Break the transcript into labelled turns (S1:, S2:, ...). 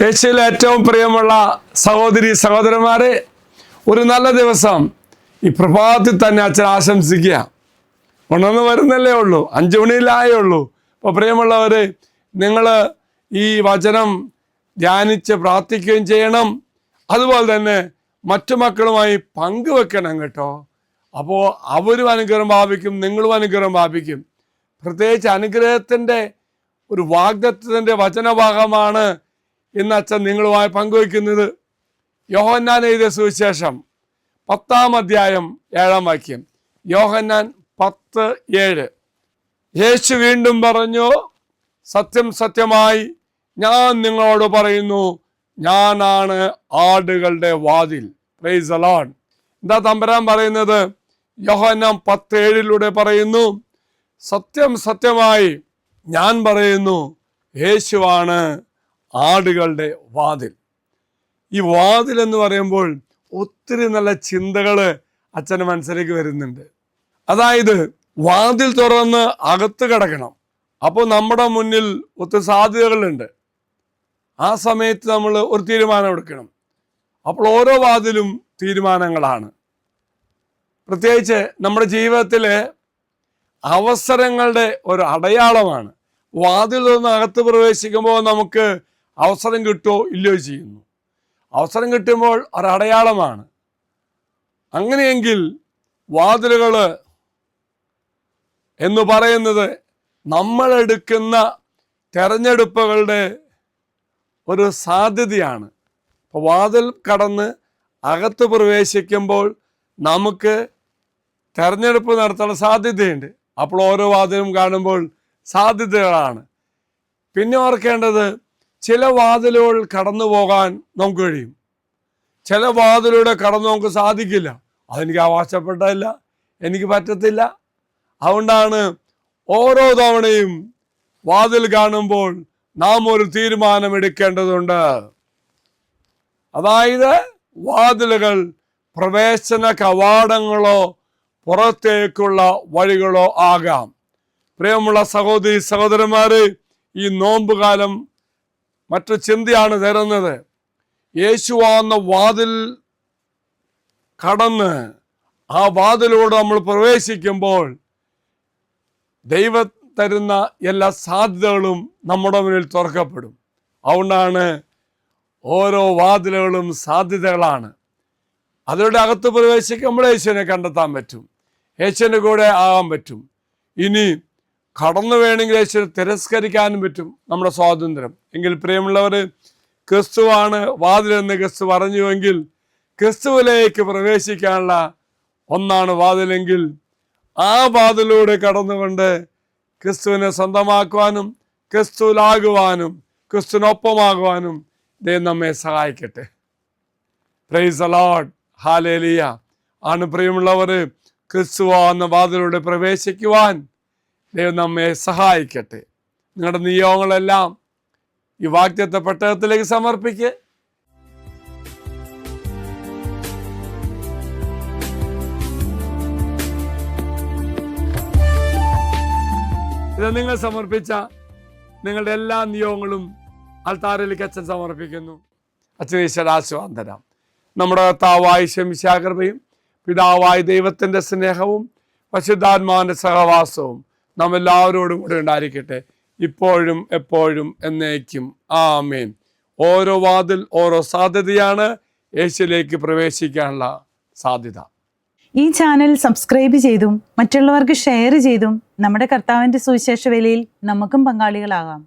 S1: യേശുവിൽ ഏറ്റവും പ്രിയമുള്ള സഹോദരി സഹോദരന്മാരെ, ഒരു നല്ല ദിവസം ഈ പ്രഭാതത്തിൽ തന്നെ അച്ഛൻ ആശംസിക്കുക. ഉണർന്ന് വരുന്നല്ലേ ഉള്ളൂ, 5 മണിയിലായേ ഉള്ളൂ. അപ്പോൾ പ്രിയമുള്ളവരെ, നിങ്ങൾ ഈ വചനം ധ്യാനിച്ച് പ്രാർത്ഥിക്കുകയും ചെയ്യണം. അതുപോലെ തന്നെ മറ്റു മക്കളുമായി പങ്കുവെക്കണം കേട്ടോ. അപ്പോൾ അവരും അനുഗ്രഹം പ്രാപിക്കും, നിങ്ങളും അനുഗ്രഹം പ്രാപിക്കും. പ്രത്യേകിച്ച് അനുഗ്രഹത്തിൻ്റെ ഒരു വാഗ്ദത്തത്തിൻ്റെ വചനഭാഗമാണ് ഇന്ന് അച്ഛൻ നിങ്ങളുമായി പങ്കുവയ്ക്കുന്നത്. യോഹന്നാൻ എഴുതിയ സുവിശേഷം 10-ാം അധ്യായം 7-ാം വാക്യം. യോഹന്നാൻ 10:7. യേശു വീണ്ടും പറഞ്ഞു, സത്യം സത്യമായി ഞാൻ നിങ്ങളോട് പറയുന്നു, ഞാനാണ് ആടുകളുടെ വാതിൽ. Praise the Lord. എന്താ തമ്പുരാൻ പറയുന്നത്? യോഹന്നാൻ 10:7 പറയുന്നു, സത്യം സത്യമായി ഞാൻ പറയുന്നു, യേശുവാണ് ആടുകളുടെ വാതിൽ. ഈ വാതിൽ എന്ന് പറയുമ്പോൾ ഒത്തിരി നല്ല ചിന്തകൾ അച്ഛൻ്റെ മനസ്സിലേക്ക് വരുന്നുണ്ട്. അതായത് വാതിൽ തുറന്ന് അകത്ത് കിടക്കണം. അപ്പോൾ നമ്മുടെ മുന്നിൽ ഒത്തിരി സാധ്യതകളുണ്ട്. ആ സമയത്ത് നമ്മൾ ഒരു തീരുമാനം എടുക്കണം. അപ്പോൾ ഓരോ വാതിലും തീരുമാനങ്ങളാണ്. പ്രത്യേകിച്ച് നമ്മുടെ ജീവിതത്തിലെ അവസരങ്ങളുടെ ഒരു അടയാളമാണ്. വാതിൽ തുറന്ന് അകത്ത് പ്രവേശിക്കുമ്പോൾ നമുക്ക് അവസരം കിട്ടുമോ ഇല്ലയോ ചെയ്യുന്നു. അവസരം കിട്ടുമ്പോൾ ഒരടയാളമാണ്. അങ്ങനെയെങ്കിൽ വാതിലുകൾ എന്ന് പറയുന്നത് നമ്മളെടുക്കുന്ന തെരഞ്ഞെടുപ്പുകളുടെ ഒരു സാധ്യതയാണ്. അപ്പോൾ വാതിൽ കടന്ന് അകത്ത് പ്രവേശിക്കുമ്പോൾ നമുക്ക് തെരഞ്ഞെടുപ്പ് നടത്താനുള്ള സാധ്യതയുണ്ട്. അപ്പോൾ ഓരോ വാതിലും കാണുമ്പോൾ സാധ്യതകളാണ്. പിന്നെ ഓർക്കേണ്ടത്, ചില വാതിലുകൾ കടന്നു പോകാൻ നമുക്ക് കഴിയും, ചില വാതിലൂടെ കടന്നു നമുക്ക് സാധിക്കില്ല. അതെനിക്ക് അവകാശപ്പെട്ടതല്ല, എനിക്ക് പറ്റത്തില്ല. അതുകൊണ്ടാണ് ഓരോ തവണയും വാതിൽ കാണുമ്പോൾ നാം ഒരു തീരുമാനമെടുക്കേണ്ടതുണ്ട്. അതായത് വാതിലുകൾ പ്രവേശന കവാടങ്ങളോ പുറത്തേക്കുള്ള വഴികളോ ആകാം. പ്രിയമുള്ള സഹോദരി സഹോദരന്മാരെ, ഈ നോമ്പുകാലം മറ്റു ചിന്തയാണ് തരുന്നത്. യേശുവാകുന്ന വാതിൽ കടന്ന് ആ വാതിലൂടെ നമ്മൾ പ്രവേശിക്കുമ്പോൾ ദൈവം തരുന്ന എല്ലാ സാധ്യതകളും നമ്മുടെ മുന്നിൽ തുറക്കപ്പെടും. അതുകൊണ്ടാണ് ഓരോ വാതിലുകളും സാധ്യതകളാണ്. അതിലൂടെ അകത്ത് പ്രവേശിക്കുമ്പോൾ യേശുവിനെ കണ്ടെത്താൻ പറ്റും, യേശുവിൻ്റെ കൂടെ ആകാൻ പറ്റും. ഇനി കടന്നു വേണമെങ്കിൽ യേശുവിനെ തിരസ്കരിക്കാനും പറ്റും, നമ്മുടെ സ്വാതന്ത്ര്യം. എങ്കിൽ പ്രിയമുള്ളവർ, ക്രിസ്തുവാണ് വാതിലെന്ന് ക്രിസ്തു പറഞ്ഞുവെങ്കിൽ ക്രിസ്തുവിലേക്ക് പ്രവേശിക്കാനുള്ള ഒന്നാണ് വാതിലെങ്കിൽ ആ വാതിലൂടെ കടന്നുകൊണ്ട് ക്രിസ്തുവിനെ സ്വന്തമാക്കുവാനും ക്രിസ്തുവിലാകുവാനും ക്രിസ്തുവിനൊപ്പമാകുവാനും ദൈവം നമ്മെ സഹായിക്കട്ടെ. Praise the Lord. ഹല്ലേലൂയ. ആണ് പ്രിയമുള്ളവർ, ക്രിസ്തുവാകുന്ന വാതിലൂടെ പ്രവേശിക്കുവാൻ ദൈവം നമ്മെ സഹായിക്കട്ടെ. നിങ്ങളുടെ നിയോഗങ്ങളെല്ലാം ഈ വാഗ്ദത്ത പെട്ടകത്തിലേക്ക് സമർപ്പിക്കുക. ഇത് നിങ്ങൾ സമർപ്പിച്ച നിങ്ങളുടെ എല്ലാ നിയോഗങ്ങളും അൾത്താരയിലേക്ക് അച്ഛൻ സമർപ്പിക്കുന്നു. അച്ഛൻ ഈശ്വരാശീർവാദം തരാം. നമ്മുടെ കർത്താവായ ശംശാകൃപയും പിതാവായ ദൈവത്തിൻ്റെ സ്നേഹവും പരിശുദ്ധാത്മാവിൻ്റെ സഹവാസവും നാം എല്ലാവരോടും കൂടെ ഉണ്ടായിരിക്കട്ടെ, ഇപ്പോഴും എപ്പോഴും എന്നേക്കും. ആമേൻ. ഓരോ വാതിൽ ഓരോ സാധ്യതയാണ് യേശുവിലേക്ക് പ്രവേശിക്കാനുള്ള സാധ്യത.
S2: ഈ ചാനൽ സബ്സ്ക്രൈബ് ചെയ്തും മറ്റുള്ളവർക്ക് ഷെയർ ചെയ്തും നമ്മുടെ കർത്താവിൻ്റെ സുവിശേഷ വേലയിൽ നമുക്കും പങ്കാളികളാകാം.